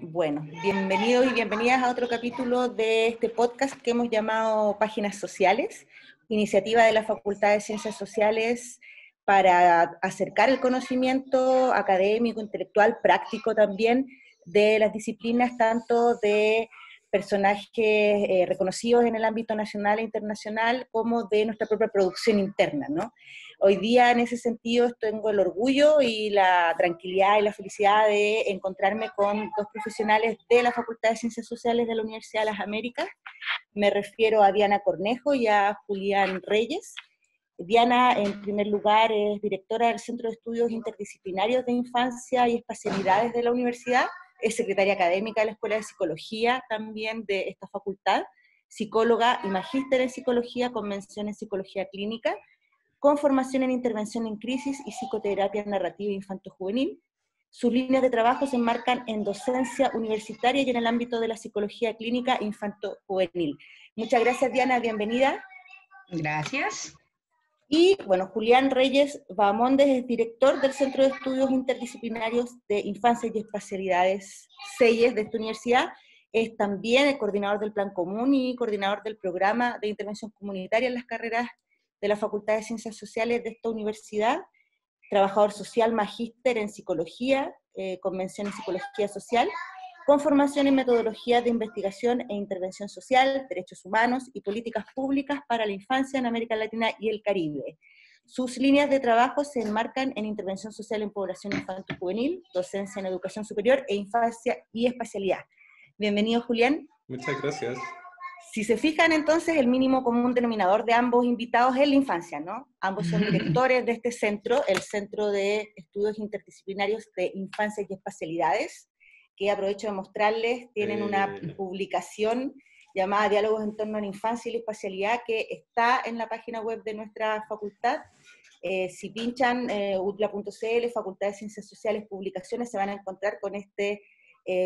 Bueno, bienvenidos y bienvenidas a otro capítulo de este podcast que hemos llamado Páginas Sociales, iniciativa de la Facultad de Ciencias Sociales para acercar el conocimiento académico, intelectual, práctico también, de las disciplinas tanto de personajes reconocidos en el ámbito nacional e internacional como de nuestra propia producción interna, ¿no? Hoy día, en ese sentido, tengo el orgullo y la tranquilidad y la felicidad de encontrarme con dos profesionales de la Facultad de Ciencias Sociales de la Universidad de las Américas. Me refiero a Diana Cornejo y a Julián Reyes. Diana, en primer lugar, es directora del Centro de Estudios Interdisciplinarios de Infancia y Espacialidades de la universidad, es secretaria académica de la Escuela de Psicología también de esta facultad, psicóloga y magíster en psicología con mención en psicología clínica, con formación en intervención en crisis y psicoterapia narrativa infanto-juvenil. Sus líneas de trabajo se enmarcan en docencia universitaria y en el ámbito de la psicología clínica infanto-juvenil. Muchas gracias, Diana, bienvenida. Gracias. Y, bueno, Julián Reyes Bahamondes es director del Centro de Estudios Interdisciplinarios de Infancia y Espacialidades, CEIES, de esta universidad. Es también el coordinador del Plan Común y coordinador del Programa de Intervención Comunitaria en las carreras de la Facultad de Ciencias Sociales de esta universidad, trabajador social, magíster en psicología, con mención en psicología social, con formación en metodologías de investigación e intervención social, derechos humanos y políticas públicas para la infancia en América Latina y el Caribe. Sus líneas de trabajo se enmarcan en intervención social en población infanto-juvenil, docencia en educación superior e infancia y espacialidad. Bienvenido, Julián. Muchas gracias. Si se fijan, entonces, el mínimo común denominador de ambos invitados es la infancia, ¿no? Ambos son directores de este centro, el Centro de Estudios Interdisciplinarios de Infancia y Espacialidades, que aprovecho de mostrarles, tienen una publicación llamada Diálogos en torno a la infancia y la espacialidad, que está en la página web de nuestra facultad. Si pinchan utla.cl, Facultad de Ciencias Sociales, Publicaciones, se van a encontrar con este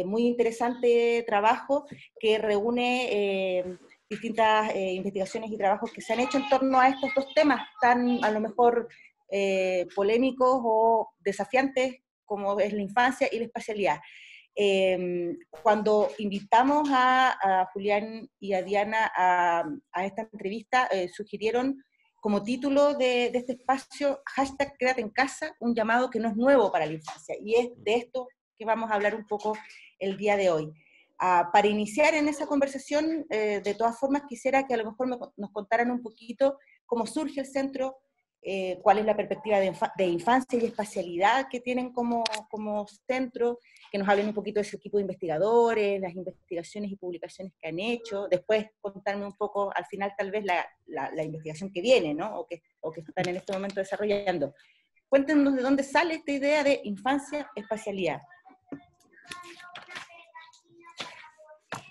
muy interesante trabajo que reúne distintas investigaciones y trabajos que se han hecho en torno a estos dos temas tan a lo mejor polémicos o desafiantes como es la infancia y la espacialidad. Cuando invitamos a Julián y a Diana a esta entrevista, sugirieron como título de este espacio, hashtag Quédate en casa, un llamado que no es nuevo para la infancia, y es de esto que vamos a hablar un poco el día de hoy. Para iniciar en esa conversación, de todas formas quisiera que a lo mejor nos contaran un poquito cómo surge el centro, cuál es la perspectiva de infancia y espacialidad que tienen como centro, que nos hablen un poquito de su equipo de investigadores, las investigaciones y publicaciones que han hecho, después contarme un poco al final tal vez la investigación que viene, ¿no? o que están en este momento desarrollando. Cuéntenos de dónde sale esta idea de infancia, espacialidad.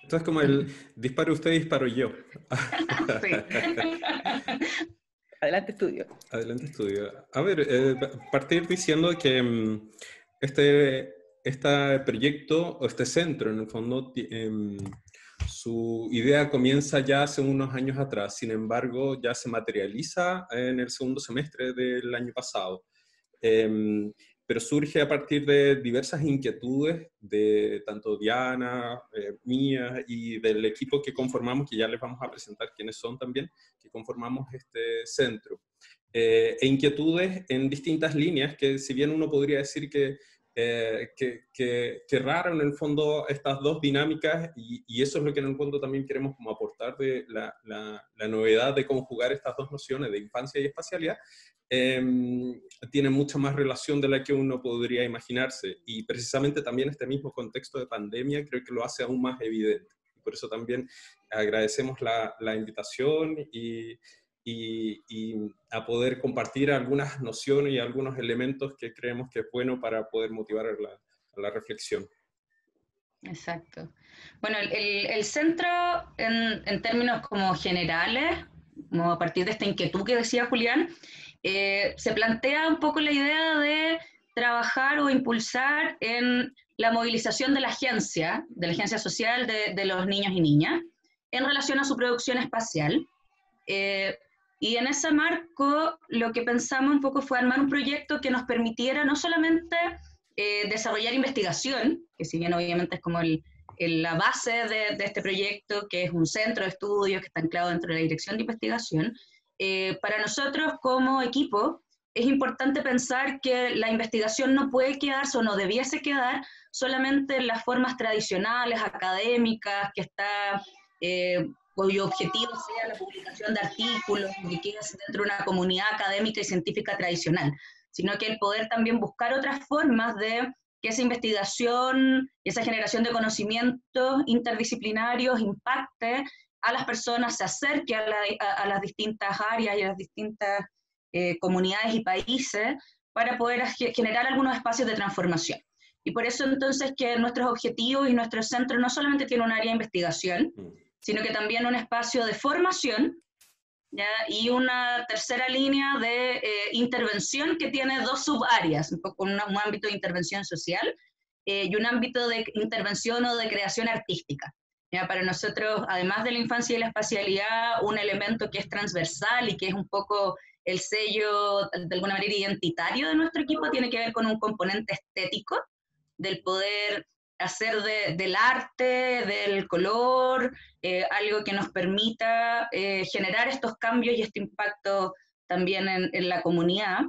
Esto es como el disparo usted, disparo yo. Sí. Adelante, estudio. Adelante, estudio. A ver, partir diciendo que este proyecto, o este centro, en el fondo, su idea comienza ya hace unos años atrás, sin embargo, ya se materializa en el segundo semestre del año pasado. Pero surge a partir de diversas inquietudes de tanto Diana, mía y del equipo que conformamos, que ya les vamos a presentar quiénes son también, que conformamos este centro. E inquietudes en distintas líneas que, si bien uno podría decir que raro en el fondo estas dos dinámicas, y eso es lo que en el fondo también queremos como aportar de la novedad de conjugar estas dos nociones de infancia y espacialidad, tiene mucha más relación de la que uno podría imaginarse, y precisamente también este mismo contexto de pandemia creo que lo hace aún más evidente. Por eso también agradecemos la invitación y a poder compartir algunas nociones y algunos elementos que creemos que es bueno para poder motivar a la reflexión. Exacto. Bueno, el centro, en términos como generales, como a partir de esta inquietud que decía Julián, se plantea un poco la idea de trabajar o impulsar en la movilización de la agencia social de los niños y niñas en relación a su producción espacial. Y en ese marco lo que pensamos un poco fue armar un proyecto que nos permitiera no solamente desarrollar investigación, que si bien obviamente es como la base de este proyecto, que es un centro de estudios que está anclado dentro de la dirección de investigación, para nosotros como equipo es importante pensar que la investigación no puede quedarse o no debiese quedar solamente en las formas tradicionales, académicas, que está, cuyo objetivo sea la publicación de artículos, que quede dentro de una comunidad académica y científica tradicional, sino que el poder también buscar otras formas de que esa investigación y esa generación de conocimientos interdisciplinarios impacte a las personas, se acerque a las distintas áreas y a las distintas comunidades y países para poder generar algunos espacios de transformación. Y por eso entonces que nuestros objetivos y nuestro centro no solamente tiene un área de investigación, sino que también un espacio de formación, ¿ya? Y una tercera línea de intervención que tiene dos subáreas, un ámbito de intervención social y un ámbito de intervención o de creación artística. ¿Ya? Para nosotros, además de la infancia y la espacialidad, un elemento que es transversal y que es un poco el sello, de alguna manera, identitario de nuestro equipo, tiene que ver con un componente estético, del poder hacer del arte, del color, algo que nos permita generar estos cambios y este impacto también en la comunidad.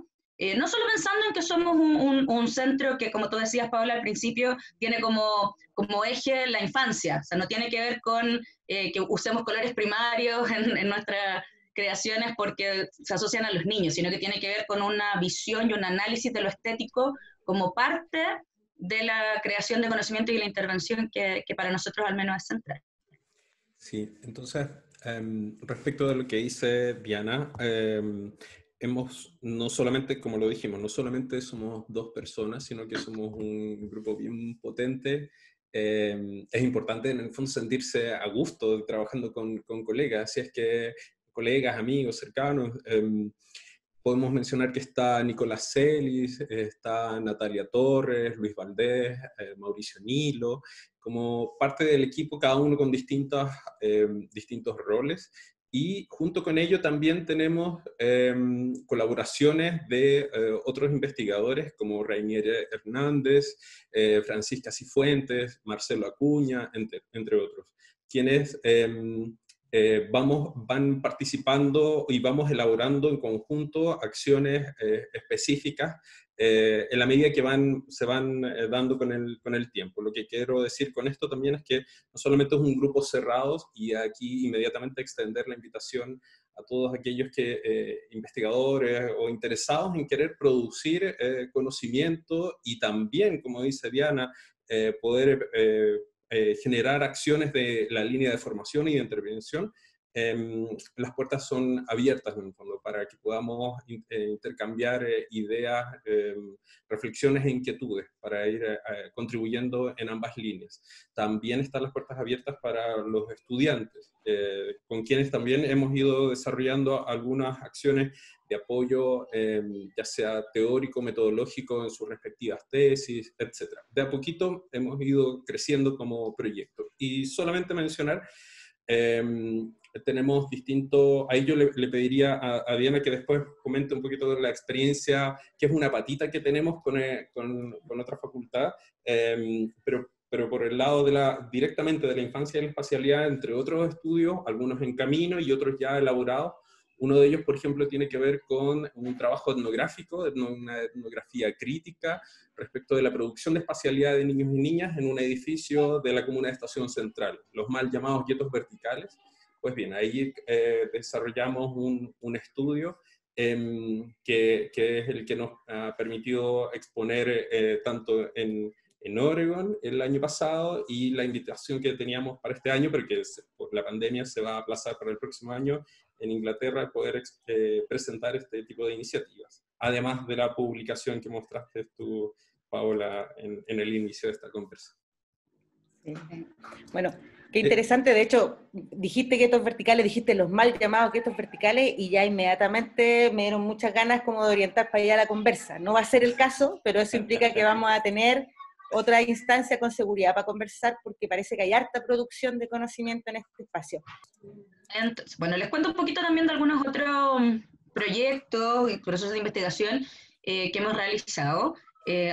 No solo pensando en que somos un centro que, como tú decías, Paola, al principio, tiene como eje la infancia, o sea, no tiene que ver con que usemos colores primarios en nuestras creaciones porque se asocian a los niños, sino que tiene que ver con una visión y un análisis de lo estético como parte de la creación de conocimiento y la intervención que para nosotros al menos es central. Sí, entonces, respecto de lo que dice Diana, hemos, no solamente, como lo dijimos, no solamente somos dos personas, sino que somos un grupo bien potente. Es importante en el fondo sentirse a gusto trabajando con colegas, si es que colegas, amigos, cercanos. Podemos mencionar que está Nicolás Celis, está Natalia Torres, Luis Valdés, Mauricio Nilo, como parte del equipo, cada uno con distintos roles. Y junto con ello también tenemos colaboraciones de otros investigadores como Rainier Hernández, Francisca Cifuentes, Marcelo Acuña, entre otros, quienes van participando y vamos elaborando en conjunto acciones específicas en la medida que se van dando con el tiempo. Lo que quiero decir con esto también es que no solamente es un grupo cerrado, y aquí inmediatamente extender la invitación a todos aquellos investigadores o interesados en querer producir conocimiento y también, como dice Diana, poder generar acciones de la línea de formación y de intervención. Las puertas son abiertas en el fondo para que podamos intercambiar ideas, reflexiones e inquietudes para ir contribuyendo en ambas líneas. También están las puertas abiertas para los estudiantes, con quienes también hemos ido desarrollando algunas acciones de apoyo, ya sea teórico, metodológico en sus respectivas tesis, etc. De a poquito hemos ido creciendo como proyecto. Y solamente mencionar, tenemos distintos, ahí yo le pediría a Diana que después comente un poquito de la experiencia, que es una patita que tenemos con otra facultad, pero por el lado directamente de la infancia y la espacialidad, entre otros estudios, algunos en camino y otros ya elaborados. Uno de ellos, por ejemplo, tiene que ver con un trabajo etnográfico, una etnografía crítica respecto de la producción de espacialidad de niños y niñas en un edificio de la comuna de Estación Central, los mal llamados guetos verticales. Pues bien, ahí desarrollamos un estudio que es el que nos ha permitido exponer tanto en Oregon el año pasado, y la invitación que teníamos para este año, pero que por la pandemia se va a aplazar para el próximo año, en Inglaterra, poder presentar este tipo de iniciativas. Además de la publicación que mostraste tú, Paola, en el inicio de esta conversación. Sí. Bueno, qué interesante. De hecho, dijiste guetos verticales, dijiste los mal llamados guetos verticales, y ya inmediatamente me dieron muchas ganas como de orientar para allá la conversa. No va a ser el caso, pero eso implica que vamos a tener otra instancia con seguridad para conversar, porque parece que hay harta producción de conocimiento en este espacio. Entonces, bueno, les cuento un poquito también de algunos otros proyectos y procesos de investigación que hemos realizado.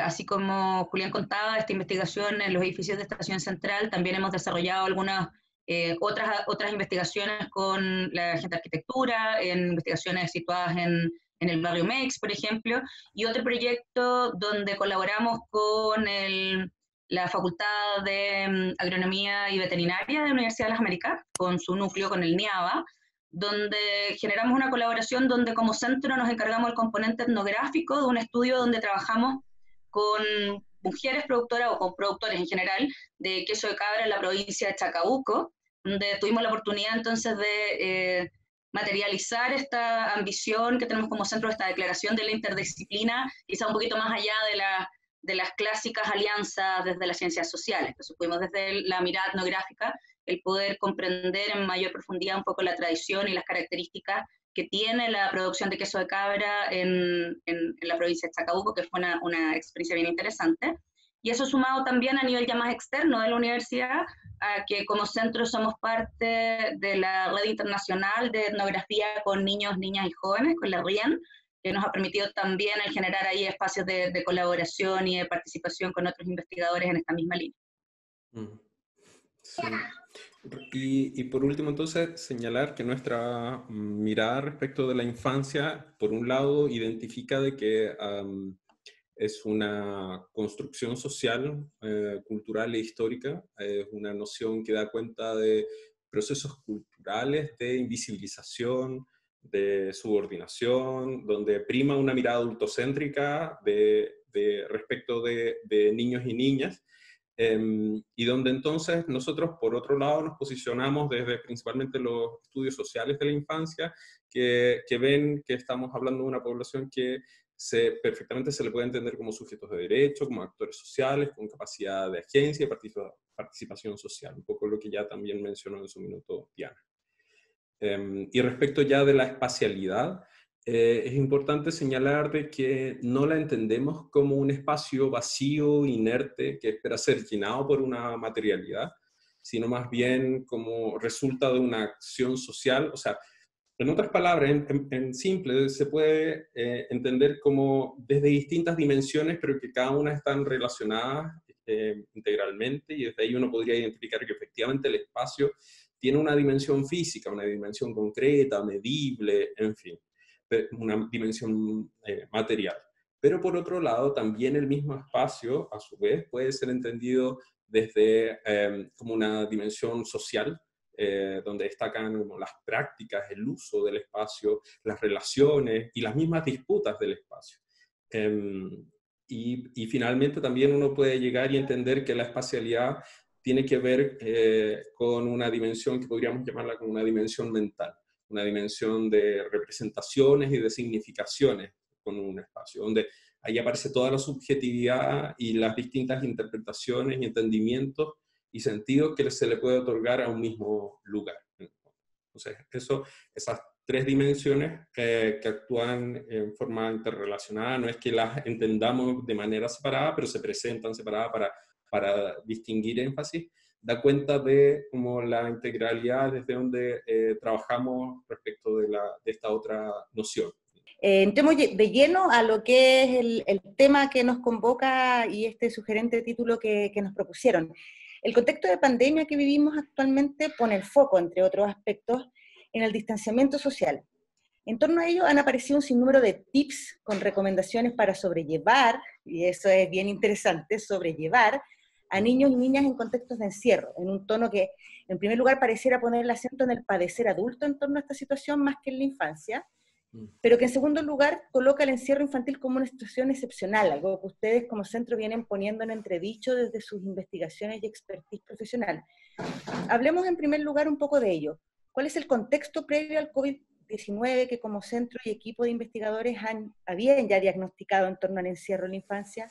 Así como Julián contaba, esta investigación en los edificios de Estación Central, también hemos desarrollado algunas otras investigaciones con la gente de arquitectura, en investigaciones situadas en el barrio Mex, por ejemplo, y otro proyecto donde colaboramos con la Facultad de Agronomía y Veterinaria de la Universidad de las Américas, con su núcleo, con el NIABA, donde generamos una colaboración donde como centro nos encargamos del componente etnográfico de un estudio donde trabajamos con mujeres productoras o con productores en general de queso de cabra en la provincia de Chacabuco, donde tuvimos la oportunidad entonces de materializar esta ambición que tenemos como centro, esta declaración de la interdisciplina, quizá un poquito más allá de las clásicas alianzas desde las ciencias sociales. Entonces pudimos desde la mirada etnográfica el poder comprender en mayor profundidad un poco la tradición y las características que tiene la producción de queso de cabra en la provincia de Chacabuco, que fue una experiencia bien interesante. Y eso sumado también a nivel ya más externo de la universidad, a que como centro somos parte de la red internacional de etnografía con niños, niñas y jóvenes, con la RIEN, que nos ha permitido también el generar ahí espacios de colaboración y de participación con otros investigadores en esta misma línea. Sí. Y por último, entonces, señalar que nuestra mirada respecto de la infancia, por un lado, identifica de que es una construcción social, cultural e histórica, es una noción que da cuenta de procesos culturales de invisibilización, de subordinación, donde prima una mirada adultocéntrica respecto de niños y niñas, y donde entonces nosotros, por otro lado, nos posicionamos desde principalmente los estudios sociales de la infancia, que ven que estamos hablando de una población que perfectamente se le puede entender como sujetos de derecho, como actores sociales, con capacidad de agencia y participación social, un poco lo que ya también mencionó en su minuto Diana. Y respecto ya de la espacialidad, es importante señalar de que no la entendemos como un espacio vacío, inerte, que espera ser llenado por una materialidad, sino más bien como resulta de una acción social. O sea, en otras palabras, en simple, se puede entender como desde distintas dimensiones, pero que cada una están relacionadas integralmente, y desde ahí uno podría identificar que efectivamente el espacio tiene una dimensión física, una dimensión concreta, medible, en fin, una dimensión material. Pero por otro lado, también el mismo espacio, a su vez, puede ser entendido desde como una dimensión social, donde destacan como las prácticas, el uso del espacio, las relaciones y las mismas disputas del espacio. Y finalmente también uno puede llegar y entender que la espacialidad tiene que ver con una dimensión que podríamos llamarla como una dimensión mental, una dimensión de representaciones y de significaciones con un espacio, donde ahí aparece toda la subjetividad y las distintas interpretaciones y entendimientos y sentidos que se le puede otorgar a un mismo lugar. Entonces, esas tres dimensiones que actúan en forma interrelacionada, no es que las entendamos de manera separada, pero se presentan separadas para distinguir énfasis, da cuenta de como la integralidad desde donde trabajamos respecto de esta otra noción. Entremos de lleno a lo que es el tema que nos convoca y este sugerente título que nos propusieron. El contexto de pandemia que vivimos actualmente pone el foco, entre otros aspectos, en el distanciamiento social. En torno a ello han aparecido un sinnúmero de tips con recomendaciones para sobrellevar, y eso es bien interesante, sobrellevar a niños y niñas en contextos de encierro, en un tono que, en primer lugar, pareciera poner el acento en el padecer adulto en torno a esta situación más que en la infancia, pero que en segundo lugar coloca el encierro infantil como una situación excepcional, algo que ustedes como centro vienen poniendo en entredicho desde sus investigaciones y expertise profesional. Hablemos en primer lugar un poco de ello. ¿Cuál es el contexto previo al COVID-19 que como centro y equipo de investigadores habían ya diagnosticado en torno al encierro en la infancia?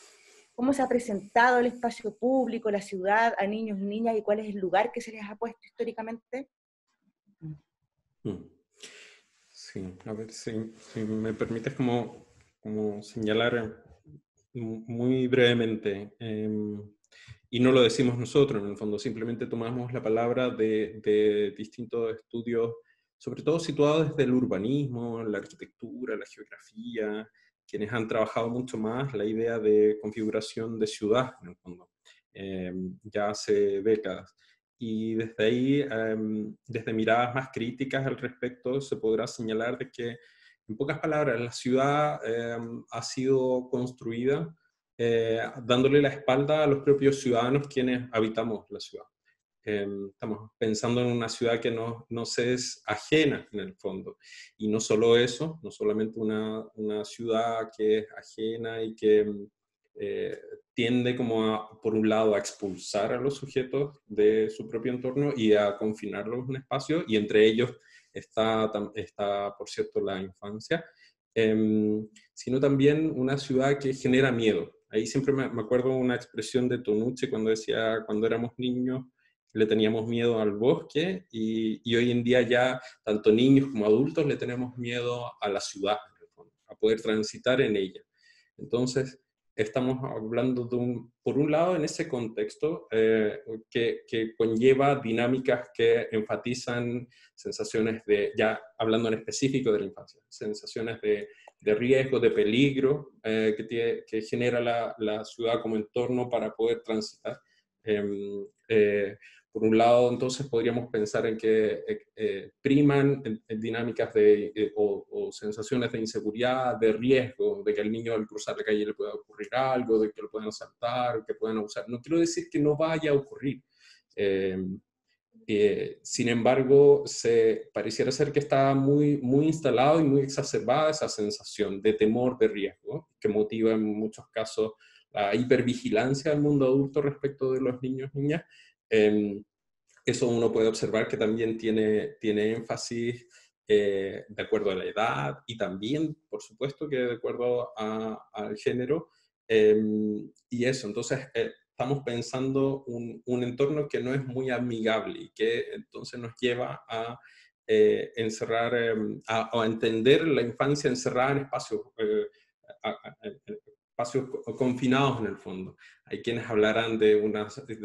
¿Cómo se ha presentado el espacio público, la ciudad, a niños y niñas, y cuál es el lugar que se les ha puesto históricamente? Sí, a ver si me permites como señalar muy brevemente, y no lo decimos nosotros, en el fondo, simplemente tomamos la palabra de distintos estudios, sobre todo situados desde el urbanismo, la arquitectura, la geografía, quienes han trabajado mucho más la idea de configuración de ciudad, en el fondo, ya hace décadas. Y desde ahí, desde miradas más críticas al respecto, se podrá señalar de que, en pocas palabras, la ciudad ha sido construida dándole la espalda a los propios ciudadanos quienes habitamos la ciudad. Estamos pensando en una ciudad que nos es ajena en el fondo. Y no solo eso, no solamente una ciudad que es ajena y que tiende como por un lado a expulsar a los sujetos de su propio entorno y a confinarlos en un espacio, y entre ellos está por cierto, la infancia, sino también una ciudad que genera miedo. Ahí siempre me acuerdo una expresión de Tonucci cuando decía, cuando éramos niños, le teníamos miedo al bosque y hoy en día ya tanto niños como adultos le tenemos miedo a la ciudad, a poder transitar en ella. Entonces, estamos hablando por un lado, en ese contexto que conlleva dinámicas que enfatizan sensaciones ya hablando en específico de la infancia, sensaciones de riesgo, de peligro que genera la ciudad como entorno para poder transitar. Por un lado, entonces, podríamos pensar en que priman en dinámicas o sensaciones de inseguridad, de riesgo, de que al niño al cruzar la calle le pueda ocurrir algo, de que lo puedan asaltar, que puedan abusar. No quiero decir que no vaya a ocurrir. Sin embargo, pareciera ser que está muy, muy instalado y muy exacerbada esa sensación de temor, de riesgo, que motiva en muchos casos la hipervigilancia del mundo adulto respecto de los niños y niñas. Eso uno puede observar que también tiene énfasis de acuerdo a la edad y también, por supuesto, que de acuerdo al género. Y eso, entonces estamos pensando un entorno que no es muy amigable y que entonces nos lleva a encerrar, a entender la infancia encerrada en espacios espacios confinados en el fondo. Hay quienes hablarán de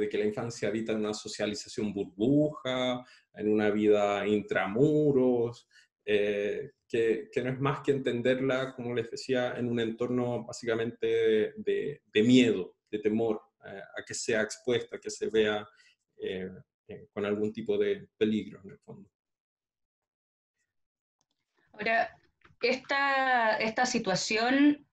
que la infancia habita en una socialización burbuja, en una vida intramuros, que no es más que entenderla, como les decía, en un entorno básicamente de miedo, de temor, a que sea expuesta, a que se vea con algún tipo de peligro en el fondo. Ahora, esta situación,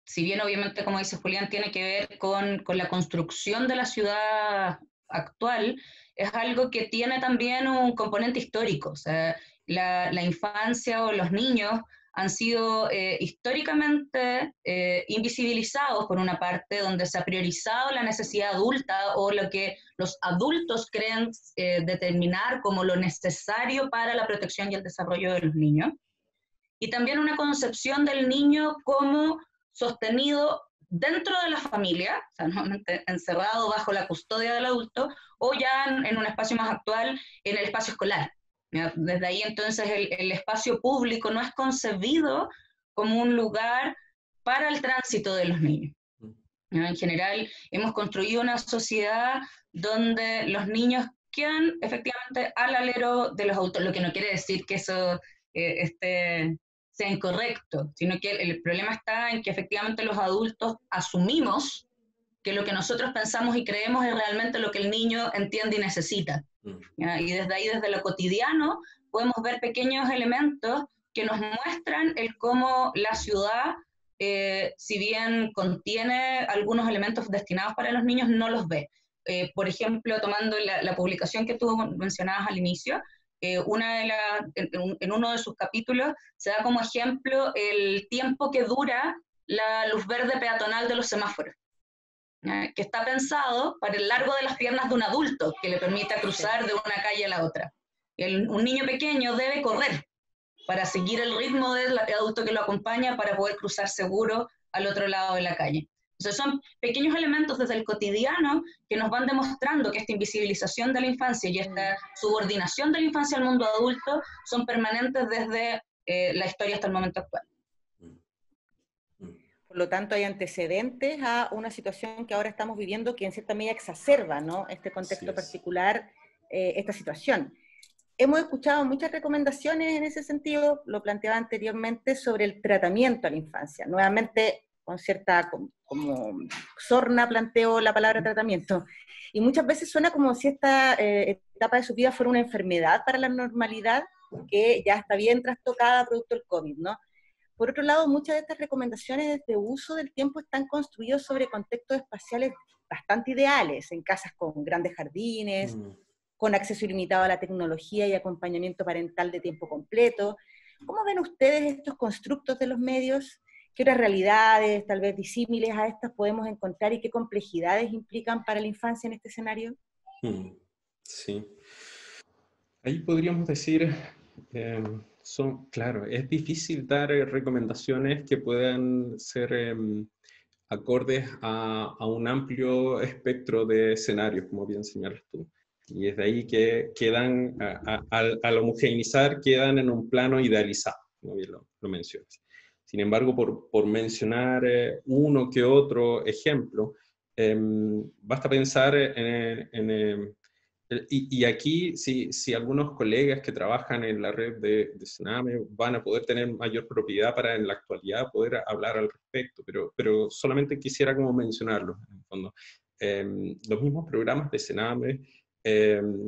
si bien obviamente, como dice Julián, tiene que ver con la construcción de la ciudad actual, es algo que tiene también un componente histórico. O sea, la infancia o los niños han sido históricamente invisibilizados por una parte, donde se ha priorizado la necesidad adulta o lo que los adultos creen determinar como lo necesario para la protección y el desarrollo de los niños. Y también una concepción del niño como sostenido dentro de la familia, o sea, normalmente encerrado bajo la custodia del adulto, o ya en un espacio más actual, en el espacio escolar. ¿Ya? Desde ahí entonces el espacio público no es concebido como un lugar para el tránsito de los niños. ¿Ya? En general, hemos construido una sociedad donde los niños quedan efectivamente al alero de los adultos, lo que no quiere decir que eso sea incorrecto, sino que el problema está en que efectivamente los adultos asumimos que lo que nosotros pensamos y creemos es realmente lo que el niño entiende y necesita. ¿Ya? Y desde ahí, desde lo cotidiano, podemos ver pequeños elementos que nos muestran el cómo la ciudad, si bien contiene algunos elementos destinados para los niños, no los ve. Por ejemplo, tomando la publicación que tú mencionabas al inicio, en uno de sus capítulos se da como ejemplo el tiempo que dura la luz verde peatonal de los semáforos, que está pensado para el largo de las piernas de un adulto que le permita cruzar de una calle a la otra. Un niño pequeño debe correr para seguir el ritmo del adulto que lo acompaña para poder cruzar seguro al otro lado de la calle. Entonces son pequeños elementos desde el cotidiano que nos van demostrando que esta invisibilización de la infancia y esta subordinación de la infancia al mundo adulto son permanentes desde la historia hasta el momento actual. Por lo tanto, hay antecedentes a una situación que ahora estamos viviendo que en cierta medida exacerba, ¿no?, este contexto particular, esta situación. hemos escuchado muchas recomendaciones en ese sentido, lo planteaba anteriormente, sobre el tratamiento a la infancia. Nuevamente, con cierta como sorna planteo la palabra tratamiento. Y muchas veces suena como si esta etapa de su vida fuera una enfermedad para la normalidad, que ya está bien trastocada producto del COVID, ¿no? Por otro lado, muchas de estas recomendaciones de uso del tiempo están construidas sobre contextos espaciales bastante ideales, en casas con grandes jardines, con acceso ilimitado a la tecnología y acompañamiento parental de tiempo completo. ¿Cómo ven ustedes estos constructos de los medios? ¿Qué otras realidades, tal vez disímiles a estas, podemos encontrar y qué complejidades implican para la infancia en este escenario? Sí. Ahí podríamos decir, claro, es difícil dar recomendaciones que puedan ser acordes a un amplio espectro de escenarios, como bien señalas tú. Y es de ahí que quedan, al homogeneizar, quedan en un plano idealizado, como bien lo mencionas. Sin embargo, por mencionar uno que otro ejemplo, basta pensar y aquí, si algunos colegas que trabajan en la red de Sename van a poder tener mayor propiedad para en la actualidad poder hablar al respecto, pero solamente quisiera como mencionarlo, en el fondo. Los mismos programas de Sename,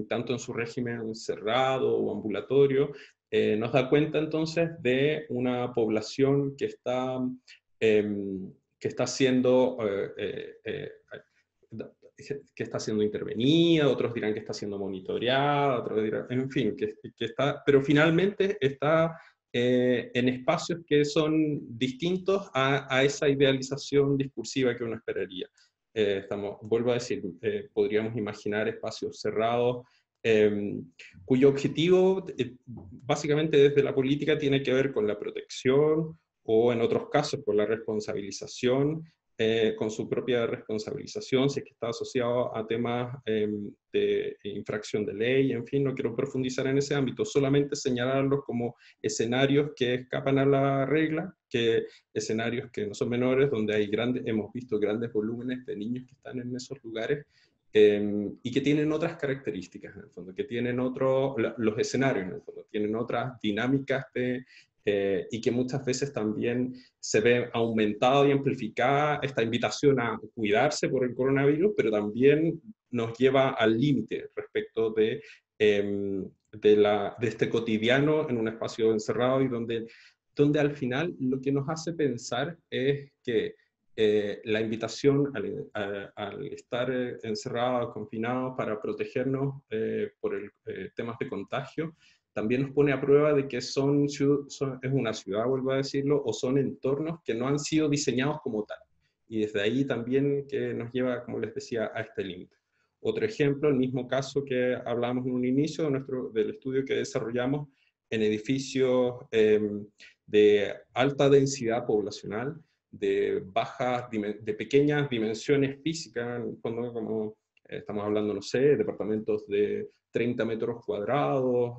tanto en su régimen cerrado o ambulatorio, nos da cuenta entonces de una población que está siendo que está siendo intervenida, otros dirán que está siendo monitoreada, otros dirán, en fin, que está, pero finalmente está en espacios que son distintos a esa idealización discursiva que uno esperaría. Vuelvo a decir, podríamos imaginar espacios cerrados, cuyo objetivo, básicamente desde la política, tiene que ver con la protección o en otros casos con la responsabilización, con su propia responsabilización, si es que está asociado a temas de infracción de ley, en fin, no quiero profundizar en ese ámbito, solamente señalarlos como escenarios que escapan a la regla, escenarios que no son menores, donde hemos visto grandes volúmenes de niños que están en esos lugares, y que tienen otras características, en el fondo, que tienen los escenarios, en el fondo, tienen otras dinámicas y que muchas veces también se ve aumentada y amplificada esta invitación a cuidarse por el coronavirus, pero también nos lleva al límite respecto de este cotidiano en un espacio encerrado y donde al final lo que nos hace pensar es que la invitación al estar encerrados, confinados para protegernos por temas de contagio, también nos pone a prueba de que es una ciudad, vuelvo a decirlo, o son entornos que no han sido diseñados como tal. Y desde ahí también que nos lleva, como les decía, a este límite. Otro ejemplo, el mismo caso que hablábamos en un inicio del estudio que desarrollamos en edificios de alta densidad poblacional, de pequeñas dimensiones físicas, como estamos hablando, no sé, departamentos de 30 metros cuadrados,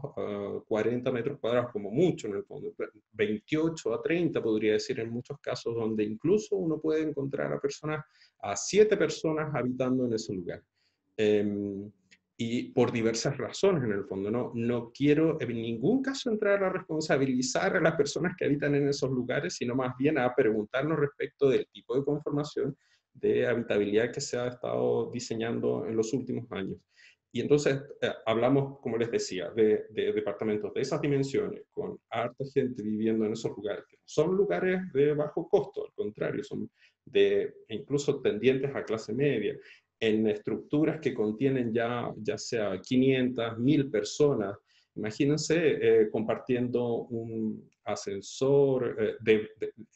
40 metros cuadrados como mucho, en el fondo, 28 a 30 podría decir en muchos casos, donde incluso uno puede encontrar a 7 personas habitando en ese lugar. Y por diversas razones, en el fondo. No quiero en ningún caso entrar a responsabilizar a las personas que habitan en esos lugares, sino más bien a preguntarnos respecto del tipo de conformación de habitabilidad que se ha estado diseñando en los últimos años. Y entonces hablamos, como les decía, de departamentos de esas dimensiones, con harta gente viviendo en esos lugares, que son lugares de bajo costo, al contrario, son incluso tendientes a clase media, en estructuras que contienen ya sea 500, 1000 personas. Imagínense compartiendo un ascensor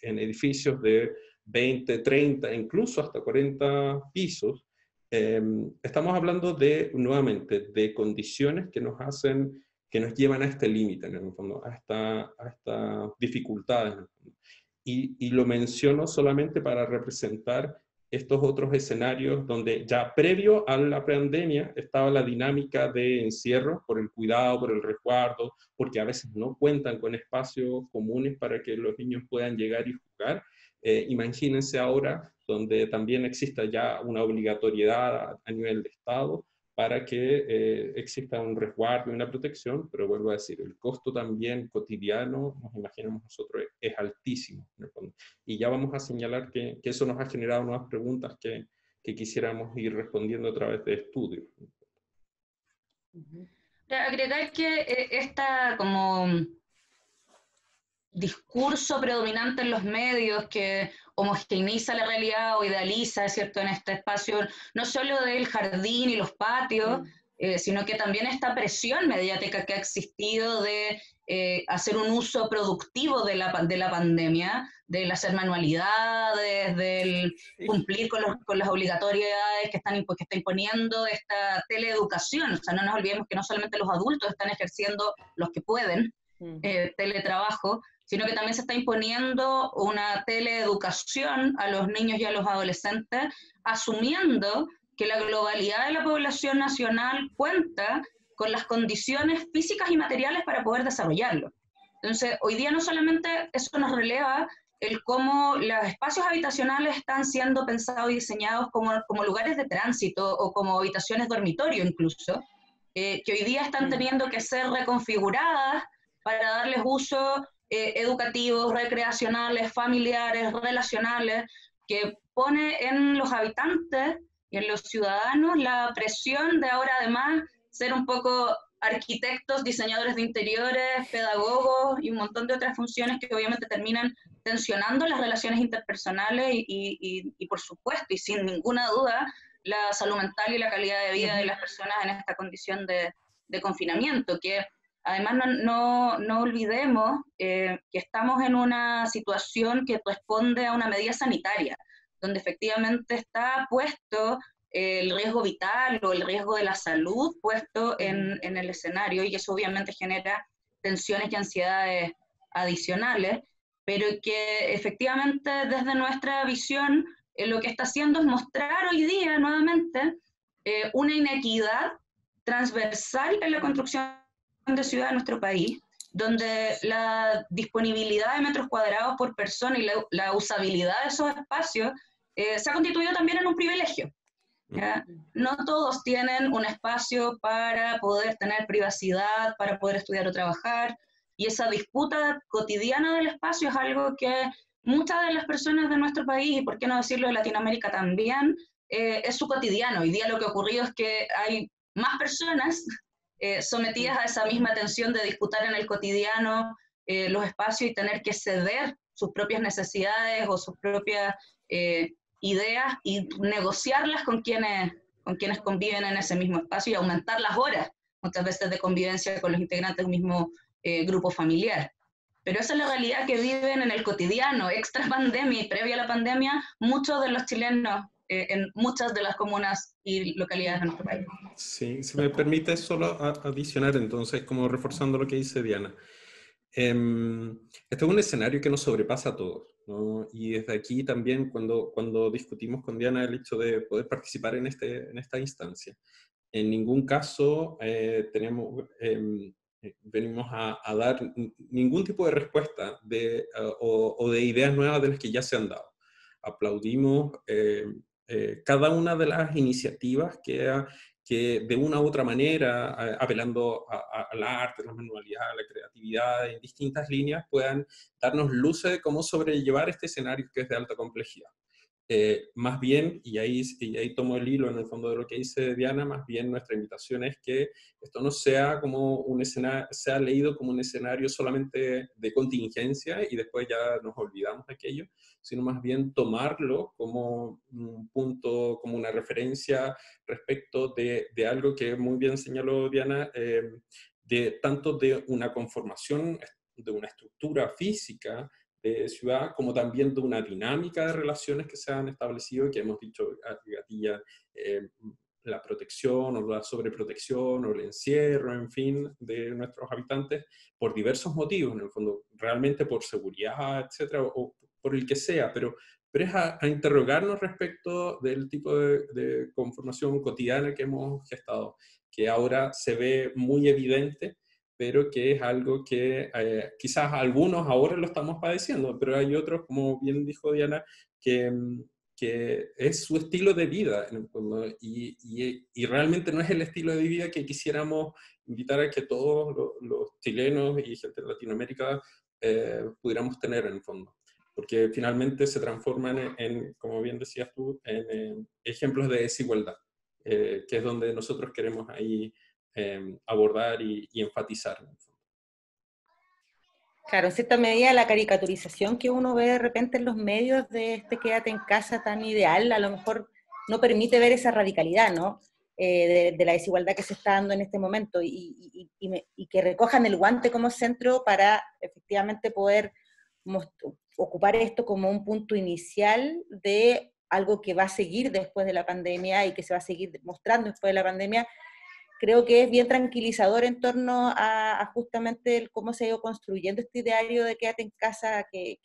en edificios de 20, 30, incluso hasta 40 pisos. Estamos hablando nuevamente, de condiciones que nos llevan a este límite, en el fondo, a estas dificultades. Y lo menciono solamente para representar estos otros escenarios donde ya previo a la pandemia estaba la dinámica de encierro por el cuidado, por el resguardo, porque a veces no cuentan con espacios comunes para que los niños puedan llegar y jugar. Imagínense ahora donde también exista ya una obligatoriedad a nivel de Estado para que exista un resguardo y una protección, pero vuelvo a decir, el costo también cotidiano, nos imaginamos nosotros, es altísimo, en el fondo. Y ya vamos a señalar que eso nos ha generado nuevas preguntas que quisiéramos ir respondiendo a través de estudios. Agregar que esta como discurso predominante en los medios que homogeneiza la realidad o idealiza, ¿cierto?, en este espacio, no solo del jardín y los patios, sino que también esta presión mediática que ha existido de hacer un uso productivo de la pandemia, del hacer manualidades, del cumplir con las obligatoriedades que está imponiendo esta teleeducación. O sea, no nos olvidemos que no solamente los adultos están ejerciendo, los que pueden, teletrabajo, sino que también se está imponiendo una teleeducación a los niños y a los adolescentes, asumiendo que la globalidad de la población nacional cuenta con las condiciones físicas y materiales para poder desarrollarlo. Entonces, hoy día no solamente eso nos releva el cómo los espacios habitacionales están siendo pensados y diseñados como lugares de tránsito o como habitaciones dormitorio incluso, que hoy día están teniendo que ser reconfiguradas para darles uso educativos, recreacionales, familiares, relacionales, que pone en los habitantes y en los ciudadanos la presión de ahora además ser un poco arquitectos, diseñadores de interiores, pedagogos y un montón de otras funciones que obviamente terminan tensionando las relaciones interpersonales y por supuesto y sin ninguna duda la salud mental y la calidad de vida de las personas en esta condición de confinamiento, que además no olvidemos que estamos en una situación que responde a una medida sanitaria, donde efectivamente está puesto el riesgo vital o el riesgo de la salud puesto en el escenario, y eso obviamente genera tensiones y ansiedades adicionales, pero que efectivamente desde nuestra visión lo que está haciendo es mostrar hoy día nuevamente una inequidad transversal en la construcción de ciudad de nuestro país, donde la disponibilidad de metros cuadrados por persona y la usabilidad de esos espacios se ha constituido también en un privilegio. ¿Ya? No todos tienen un espacio para poder tener privacidad, para poder estudiar o trabajar, y esa disputa cotidiana del espacio es algo que muchas de las personas de nuestro país, y por qué no decirlo de Latinoamérica también, es su cotidiano. Hoy día lo que ha ocurrido es que hay más personas sometidas a esa misma tensión de disputar en el cotidiano los espacios y tener que ceder sus propias necesidades o sus propias ideas y negociarlas con quienes conviven en ese mismo espacio y aumentar las horas, muchas veces de convivencia con los integrantes del mismo grupo familiar. Pero esa es la realidad que viven en el cotidiano, extra pandemia y previa a la pandemia, muchos de los chilenos en muchas de las comunas y localidades de nuestro país. Sí, si me permite solo adicionar entonces, como reforzando lo que dice Diana. Este es un escenario que nos sobrepasa a todos, ¿no? Y desde aquí también cuando discutimos con Diana el hecho de poder participar en esta instancia, en ningún caso venimos a dar ningún tipo de respuesta o de ideas nuevas de las que ya se han dado. Aplaudimos cada una de las iniciativas que de una u otra manera, apelando al arte, a la manualidad, a la creatividad, en distintas líneas, puedan darnos luces de cómo sobrellevar este escenario que es de alta complejidad. Más bien, y ahí tomo el hilo en el fondo de lo que dice Diana, más bien nuestra invitación es que esto no sea como un escenario, sea leído como un escenario solamente de contingencia y después ya nos olvidamos de aquello, sino más bien tomarlo como un punto, como una referencia respecto de algo que muy bien señaló Diana, tanto de una conformación, de una estructura física de ciudad, como también de una dinámica de relaciones que se han establecido, que hemos dicho, gatilla, la protección o la sobreprotección o el encierro, en fin, de nuestros habitantes, por diversos motivos, en el fondo, realmente por seguridad, etcétera, o por el que sea, pero es a interrogarnos respecto del tipo de conformación cotidiana que hemos gestado, que ahora se ve muy evidente, pero que es algo que quizás algunos ahora lo estamos padeciendo, pero hay otros, como bien dijo Diana, que que es su estilo de vida, en el fondo, y realmente no es el estilo de vida que quisiéramos invitar a que todos los chilenos y gente de Latinoamérica pudiéramos tener en el fondo. Porque finalmente se transforman como bien decías tú, en ejemplos de desigualdad, que es donde nosotros queremos ahí abordar y enfatizar. En el fondo. Claro, en cierta medida la caricaturización que uno ve de repente en los medios de este quédate en casa tan ideal, a lo mejor no permite ver esa radicalidad, ¿no? De la desigualdad que se está dando en este momento y que recojan el guante como centro para efectivamente poder ocupar esto como un punto inicial de algo que va a seguir después de la pandemia y que se va a seguir mostrando después de la pandemia. Creo que es bien tranquilizador en torno a justamente cómo se ha ido construyendo este ideario de quédate en casa, que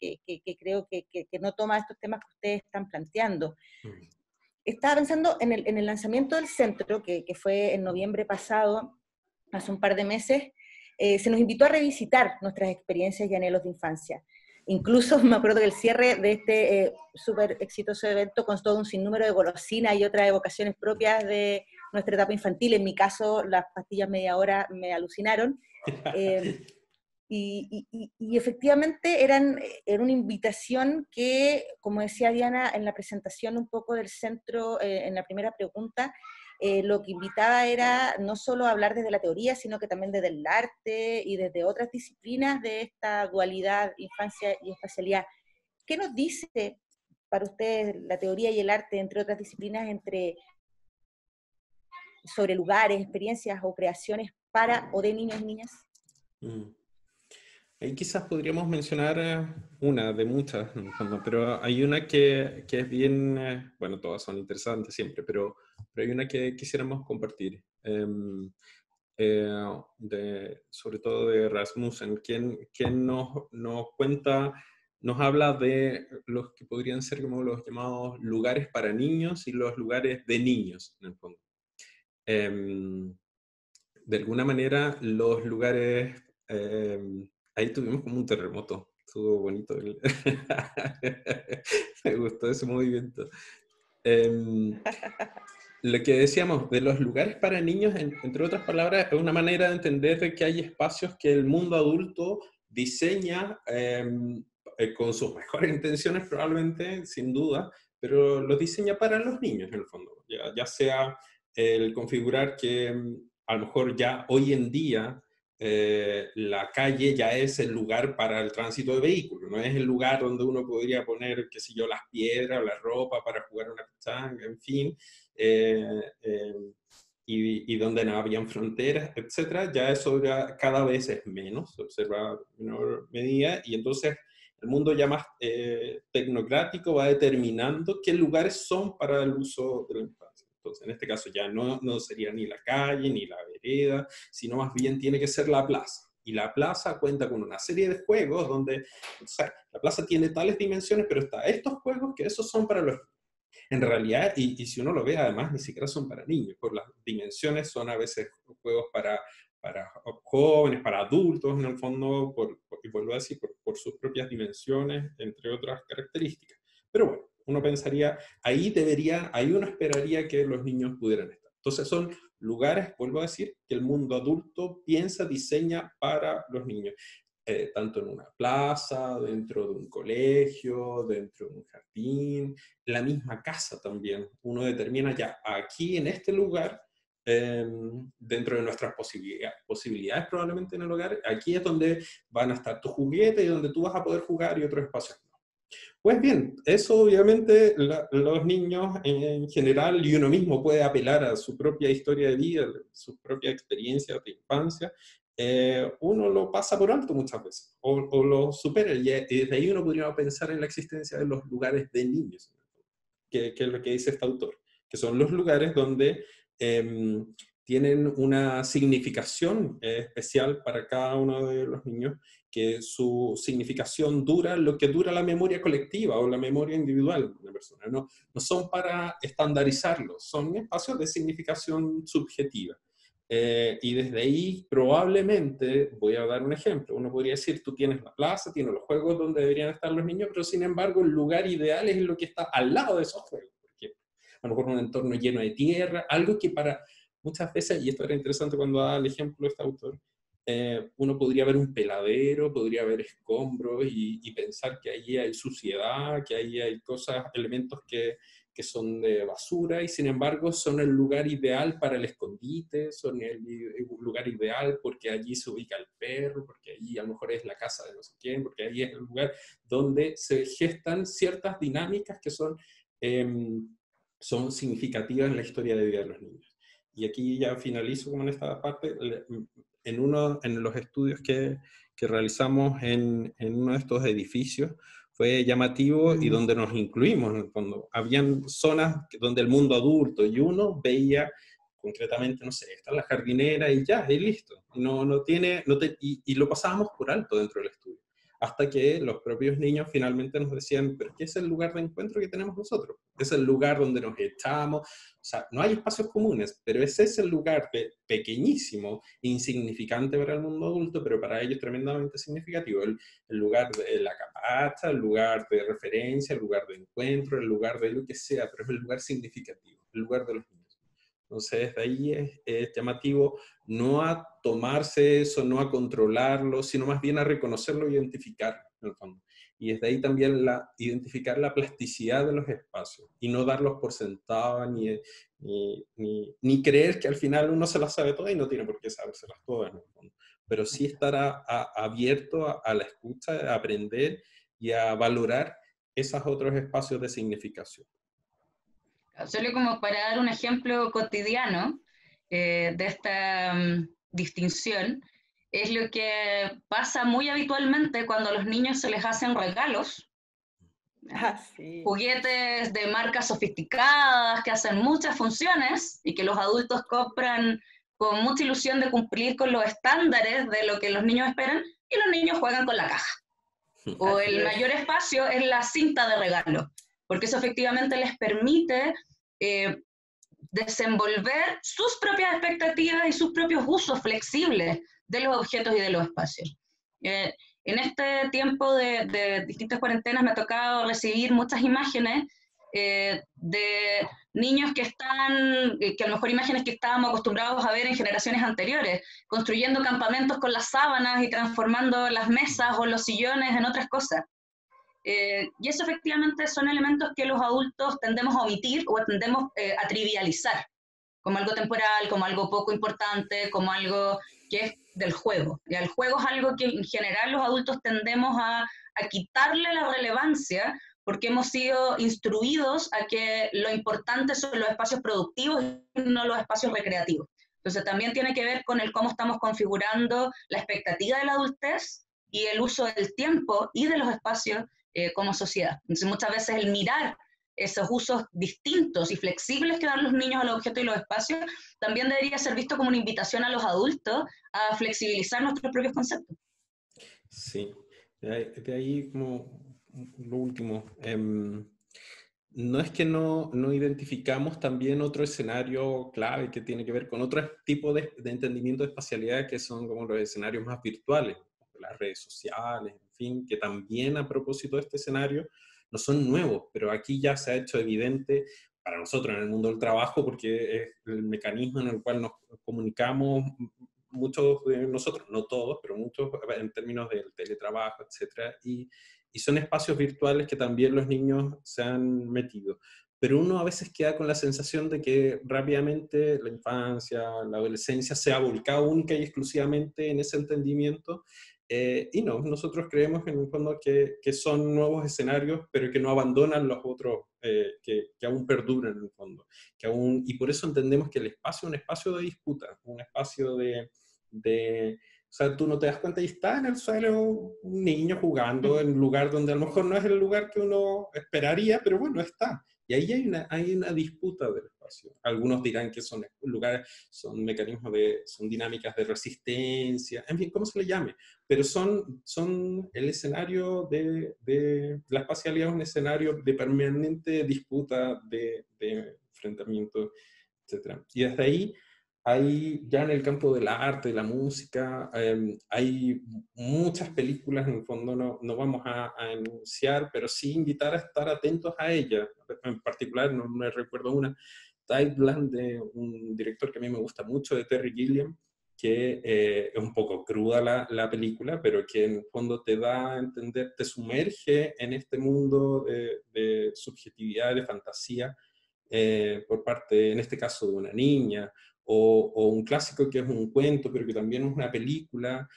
creo que no toma estos temas que ustedes están planteando. Estaba pensando en el lanzamiento del centro, que fue en noviembre pasado, hace un par de meses, se nos invitó a revisitar nuestras experiencias y anhelos de infancia. Incluso me acuerdo que el cierre de este súper exitoso evento constó de un sinnúmero de golosinas y otras evocaciones propias de nuestra etapa infantil. En mi caso, las pastillas media hora me alucinaron. Y efectivamente era una invitación que, como decía Diana en la presentación un poco del centro, en la primera pregunta, lo que invitaba era no solo hablar desde la teoría, sino que también desde el arte y desde otras disciplinas de esta dualidad, infancia y espacialidad. ¿Qué nos dice para ustedes la teoría y el arte, entre otras disciplinas, sobre lugares, experiencias o creaciones para o de niños y niñas? Ahí quizás podríamos mencionar una de muchas, en el fondo, pero hay una que es bien, bueno, todas son interesantes siempre, pero hay una que quisiéramos compartir, sobre todo de Rasmussen, quien nos cuenta, nos habla de los que podrían ser como los llamados lugares para niños y los lugares de niños, en el fondo. De alguna manera, los lugares... ahí tuvimos como un terremoto, estuvo bonito. Me gustó ese movimiento. Lo que decíamos de los lugares para niños, entre otras palabras, es una manera de entender que hay espacios que el mundo adulto diseña con sus mejores intenciones probablemente, sin duda, pero los diseña para los niños en el fondo. Ya sea el configurar que a lo mejor ya hoy en día la calle ya es el lugar para el tránsito de vehículos, no es el lugar donde uno podría poner, qué sé yo, las piedras, la ropa para jugar una pichanga, en fin, y donde no habían fronteras, etcétera. Ya eso ya cada vez es menos, se observa en menor medida, y entonces el mundo ya más tecnocrático va determinando qué lugares son para el uso de la infancia. Entonces, en este caso ya no sería ni la calle, ni la vereda, sino más bien tiene que ser la plaza. Y la plaza cuenta con una serie de juegos donde, o sea, la plaza tiene tales dimensiones, pero está estos juegos que esos son para los... En realidad, y si uno lo ve, además, ni siquiera son para niños, por las dimensiones son a veces juegos para jóvenes, para adultos, en el fondo, y vuelvo a decir, por sus propias dimensiones, entre otras características. Pero bueno, uno pensaría, ahí uno esperaría que los niños pudieran estar. Entonces son lugares, vuelvo a decir, que el mundo adulto piensa, diseña para los niños. Tanto en una plaza, dentro de un colegio, dentro de un jardín, la misma casa también. Uno determina ya aquí en este lugar, dentro de nuestras posibilidades probablemente en el hogar, aquí es donde van a estar tus juguetes y donde tú vas a poder jugar y otros espacios. Pues bien, eso obviamente los niños en general y uno mismo puede apelar a su propia historia de vida, su propia experiencia de infancia, uno lo pasa por alto muchas veces o lo supera y desde ahí uno podría pensar en la existencia de los lugares de niños, que es lo que dice este autor, que son los lugares donde tienen una significación especial para cada uno de los niños, que su significación dura lo que dura la memoria colectiva o la memoria individual de una persona. No son para estandarizarlos, son espacios de significación subjetiva. Y desde ahí probablemente, voy a dar un ejemplo, uno podría decir, tú tienes la plaza, tienes los juegos donde deberían estar los niños, pero sin embargo el lugar ideal es lo que está al lado de esos juegos. Porque a lo mejor un entorno lleno de tierra, algo que para muchas veces, y esto era interesante cuando daba el ejemplo de este autor, uno podría ver un peladero, podría ver escombros y pensar que ahí hay suciedad, que ahí hay cosas, elementos que son de basura y sin embargo son el lugar ideal para el escondite, son el lugar ideal porque allí se ubica el perro, porque allí a lo mejor es la casa de no sé quién, porque allí es el lugar donde se gestan ciertas dinámicas que son significativas en la historia de vida de los niños. Y aquí ya finalizo como en esta parte, en los estudios que realizamos en uno de estos edificios, fue llamativo y donde nos incluimos, en el fondo. Habían zonas donde el mundo adulto y uno veía concretamente, no sé, está la jardinera y ya, y listo. Y lo pasábamos por alto dentro del estudio. Hasta que los propios niños finalmente nos decían, pero ¿qué es el lugar de encuentro que tenemos nosotros? Es el lugar donde nos echamos. O sea, no hay espacios comunes, pero ese es el lugar pequeñísimo, insignificante para el mundo adulto, pero para ellos tremendamente significativo. El lugar de la capacha, el lugar de referencia, el lugar de encuentro, el lugar de lo que sea, pero es el lugar significativo, el lugar de los niños. Entonces, de ahí es llamativo no a tomarse eso, no a controlarlo, sino más bien a reconocerlo e identificarlo, en el fondo. Y desde ahí también identificar la plasticidad de los espacios y no darlos por sentado ni creer que al final uno se las sabe todas y no tiene por qué sabérselas todas, en el fondo. Pero sí estar abierto a la escucha, a aprender y a valorar esos otros espacios de significación. Solo como para dar un ejemplo cotidiano de esta distinción, es lo que pasa muy habitualmente cuando a los niños se les hacen regalos, Sí. juguetes de marcas sofisticadas que hacen muchas funciones y que los adultos compran con mucha ilusión de cumplir con los estándares de lo que los niños esperan, y los niños juegan con la caja. O el mayor espacio es la cinta de regalo, porque eso efectivamente les permite desenvolver sus propias expectativas y sus propios usos flexibles de los objetos y de los espacios. En este tiempo de distintas cuarentenas me ha tocado recibir muchas imágenes de niños que a lo mejor imágenes que estábamos acostumbrados a ver en generaciones anteriores, construyendo campamentos con las sábanas y transformando las mesas o los sillones en otras cosas. Y eso efectivamente son elementos que los adultos tendemos a omitir o tendemos a trivializar, como algo temporal, como algo poco importante, como algo que es del juego. Y el juego es algo que en general los adultos tendemos a quitarle la relevancia porque hemos sido instruidos a que lo importante son los espacios productivos y no los espacios recreativos. Entonces también tiene que ver con el cómo estamos configurando la expectativa de la adultez y el uso del tiempo y de los espacios como sociedad. Entonces muchas veces el mirar esos usos distintos y flexibles que dan los niños a los objetos y los espacios también debería ser visto como una invitación a los adultos a flexibilizar nuestros propios conceptos. Sí, de ahí como lo último. No es que no identificamos también otro escenario clave que tiene que ver con otro tipo de entendimiento de espacialidad que son como los escenarios más virtuales, las redes sociales, en fin, que también a propósito de este escenario no son nuevos, pero aquí ya se ha hecho evidente para nosotros en el mundo del trabajo porque es el mecanismo en el cual nos comunicamos muchos de nosotros, no todos, pero muchos en términos del teletrabajo, etcétera, y son espacios virtuales que también los niños se han metido. Pero uno a veces queda con la sensación de que rápidamente la infancia, la adolescencia se ha volcado única y exclusivamente en ese entendimiento, y no, nosotros creemos en el fondo que son nuevos escenarios, pero que no abandonan los otros, que aún perduran en el fondo. Y por eso entendemos que el espacio es un espacio de disputa, un espacio o sea, tú no te das cuenta y está en el suelo un niño jugando en un lugar donde a lo mejor no es el lugar que uno esperaría, pero bueno, está. Y ahí hay una disputa del espacio. Algunos dirán que son lugares, son mecanismos son dinámicas de resistencia, en fin, ¿cómo se le llame? Pero son el escenario de la espacialidad es un escenario de permanente disputa, de enfrentamiento, etc. Y desde ahí hay ya en el campo del arte, de la música, hay muchas películas, en el fondo no vamos a enunciar, pero sí invitar a estar atentos a ellas. En particular, no me recuerdo una, Tideland, de un director que a mí me gusta mucho, de Terry Gilliam, que es un poco cruda la película, pero que en el fondo te da a entender, te sumerge en este mundo de subjetividad, de fantasía, por parte, en este caso, de una niña, o un clásico que es un cuento, pero que también es una película,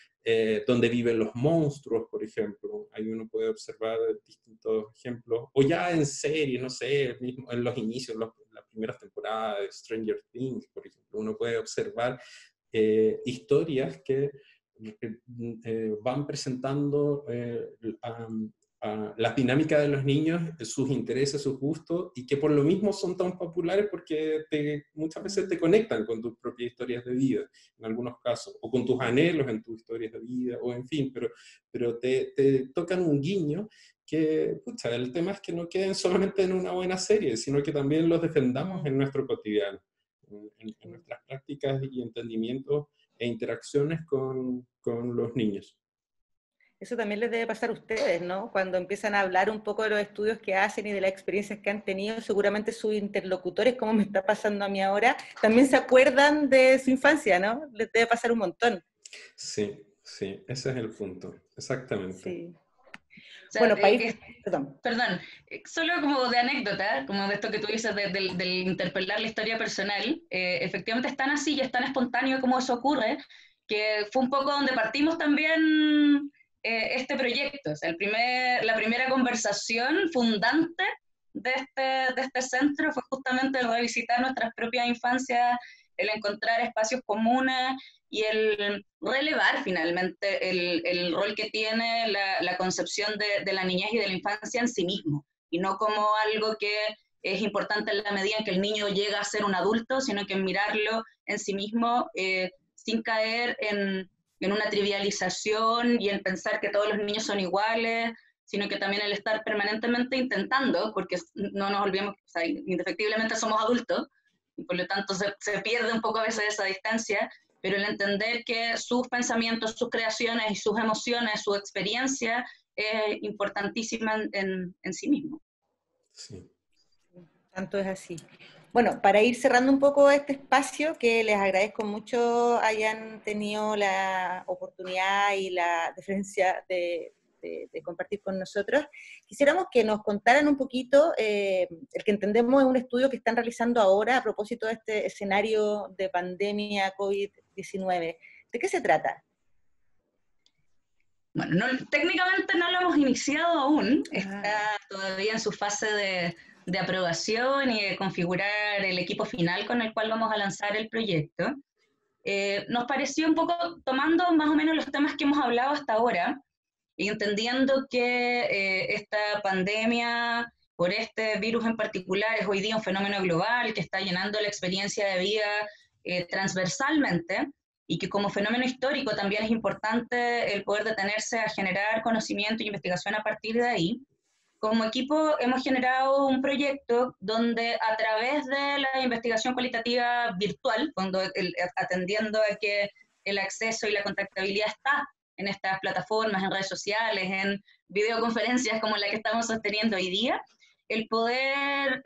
donde viven los monstruos, por ejemplo. Ahí uno puede observar distintos ejemplos, o ya en series, no sé, mismo en los inicios, las primeras temporadas de Stranger Things, por ejemplo, uno puede observar historias que van presentando las dinámicas de los niños, sus intereses, sus gustos, y que por lo mismo son tan populares porque muchas veces te conectan con tus propias historias de vida, en algunos casos, o con tus anhelos en tus historias de vida, o en fin, pero te tocan un guiño que, pucha, el tema es que no queden solamente en una buena serie, sino que también los defendamos en nuestro cotidiano, en nuestras prácticas y entendimientos e interacciones con los niños. Eso también les debe pasar a ustedes, ¿no? Cuando empiezan a hablar un poco de los estudios que hacen y de las experiencias que han tenido, seguramente sus interlocutores, como me está pasando a mí ahora, también se acuerdan de su infancia, ¿no? Les debe pasar un montón. Sí, ese es el punto, exactamente. Sí. O sea, Bueno, país, perdón. Perdón, solo como de anécdota, como de esto que tú dices del interpelar la historia personal, efectivamente es tan así y es tan espontáneo como eso ocurre, que fue un poco donde partimos también este proyecto. O sea, la primera conversación fundante de este centro fue justamente el revisitar nuestras propias infancias, el encontrar espacios comunes y el relevar finalmente el rol que tiene la concepción de la niñez y de la infancia en sí mismo, y no como algo que es importante en la medida en que el niño llega a ser un adulto, sino que mirarlo en sí mismo sin caer en una trivialización y en pensar que todos los niños son iguales, sino que también el estar permanentemente intentando, porque no nos olvidemos, o sea, indefectiblemente somos adultos, y por lo tanto se pierde un poco a veces esa distancia, pero el entender que sus pensamientos, sus creaciones y sus emociones, su experiencia es importantísima en sí mismo. Sí. Tanto es así. Bueno, para ir cerrando un poco este espacio, que les agradezco mucho hayan tenido la oportunidad y la deferencia de compartir con nosotros, quisiéramos que nos contaran un poquito, el que entendemos es un estudio que están realizando ahora a propósito de este escenario de pandemia COVID-19. ¿De qué se trata? Bueno, técnicamente no lo hemos iniciado aún, está todavía en su fase de aprobación y de configurar el equipo final con el cual vamos a lanzar el proyecto. Nos pareció un poco, tomando más o menos los temas que hemos hablado hasta ahora, y entendiendo que esta pandemia, por este virus en particular, es hoy día un fenómeno global que está llenando la experiencia de vida transversalmente, y que como fenómeno histórico también es importante el poder detenerse a generar conocimiento y investigación a partir de ahí. Como equipo hemos generado un proyecto donde a través de la investigación cualitativa virtual, atendiendo a que el acceso y la contactabilidad está en estas plataformas, en redes sociales, en videoconferencias como la que estamos sosteniendo hoy día, el poder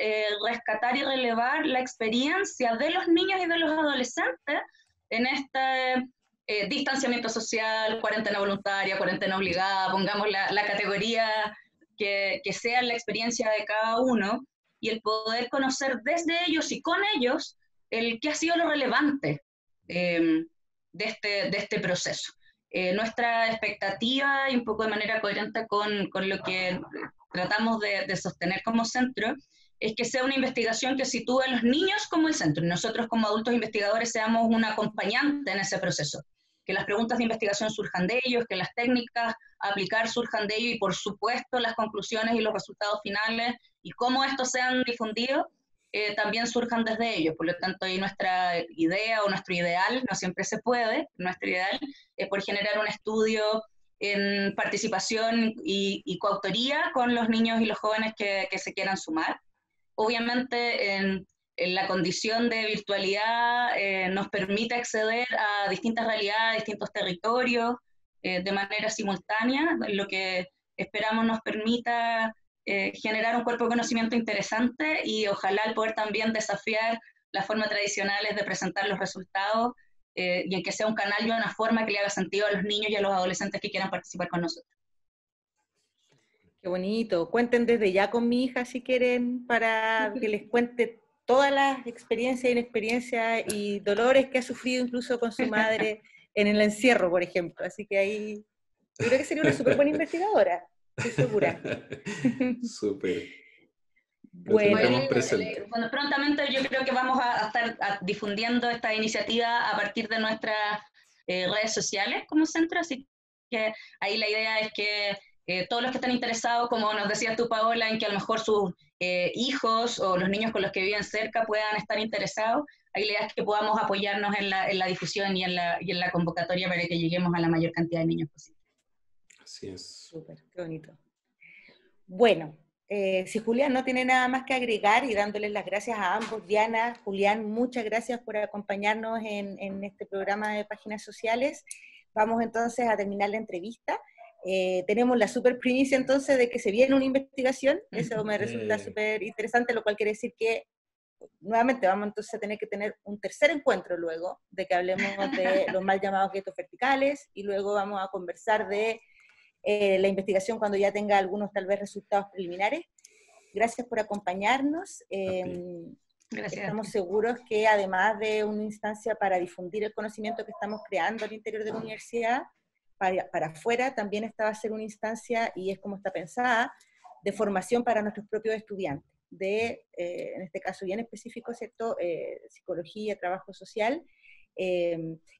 rescatar y relevar la experiencia de los niños y de los adolescentes en este distanciamiento social, cuarentena voluntaria, cuarentena obligada, pongamos la categoría que sea la experiencia de cada uno, y el poder conocer desde ellos y con ellos el qué ha sido lo relevante de este proceso. Nuestra expectativa, y un poco de manera coherente con lo que tratamos de sostener como centro, es que sea una investigación que sitúe a los niños como el centro, y nosotros como adultos investigadores seamos un acompañante en ese proceso, que las preguntas de investigación surjan de ellos, que las técnicas a aplicar surjan de ellos, y por supuesto las conclusiones y los resultados finales y cómo estos sean difundidos también surjan desde ellos. Por lo tanto, ahí nuestra idea o nuestro ideal, no siempre se puede, nuestro ideal es por generar un estudio en participación y coautoría con los niños y los jóvenes que se quieran sumar. Obviamente la condición de virtualidad nos permite acceder a distintas realidades, distintos territorios, de manera simultánea, lo que esperamos nos permita generar un cuerpo de conocimiento interesante y ojalá el poder también desafiar las formas tradicionales de presentar los resultados y en que sea un canal y una forma que le haga sentido a los niños y a los adolescentes que quieran participar con nosotros. Qué bonito. Cuenten desde ya con mi hija si quieren para que les cuente todas las experiencias, inexperiencias y dolores que ha sufrido incluso con su madre en el encierro, por ejemplo. Así que ahí yo creo que sería una súper buena investigadora, estoy segura. Súper. Lo Bueno, tendremos presente. Bueno, prontamente yo creo que vamos a estar difundiendo esta iniciativa a partir de nuestras redes sociales como centro, así que ahí la idea es que todos los que estén interesados, como nos decías tú, Paola, en que a lo mejor sus hijos o los niños con los que viven cerca puedan estar interesados, ahí la idea es que podamos apoyarnos en la difusión y en la convocatoria para que lleguemos a la mayor cantidad de niños posible. Así es. súper, qué bonito. Bueno, si Julián no tiene nada más que agregar y dándoles las gracias a ambos, Diana, Julián, muchas gracias por acompañarnos en este programa de Páginas Sociales. Vamos entonces a terminar la entrevista. Tenemos la super primicia entonces de que se viene una investigación, eso me resulta súper interesante, lo cual quiere decir que nuevamente vamos entonces a tener que tener un tercer encuentro luego, de que hablemos de los mal llamados guetos verticales, y luego vamos a conversar de la investigación cuando ya tenga algunos tal vez resultados preliminares. Gracias por acompañarnos. Gracias. Estamos seguros que además de una instancia para difundir el conocimiento que estamos creando al interior de la universidad, para afuera, también esta va a ser una instancia, y es como está pensada, de formación para nuestros propios estudiantes, de, en este caso bien específico, ¿cierto? Psicología, trabajo social,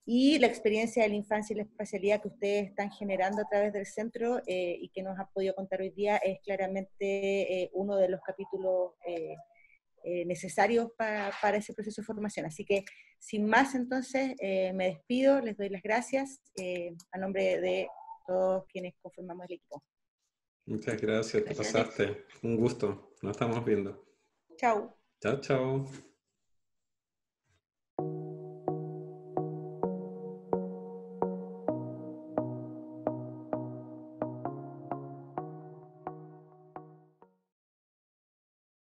y la experiencia de la infancia y la espacialidad que ustedes están generando a través del centro y que nos han podido contar hoy día es claramente uno de los capítulos necesarios para ese proceso de formación. Así que, sin más, entonces, me despido, les doy las gracias a nombre de todos quienes conformamos el equipo. Muchas gracias, te pasaste. Un gusto. Nos estamos viendo. Chao. Chao, chao.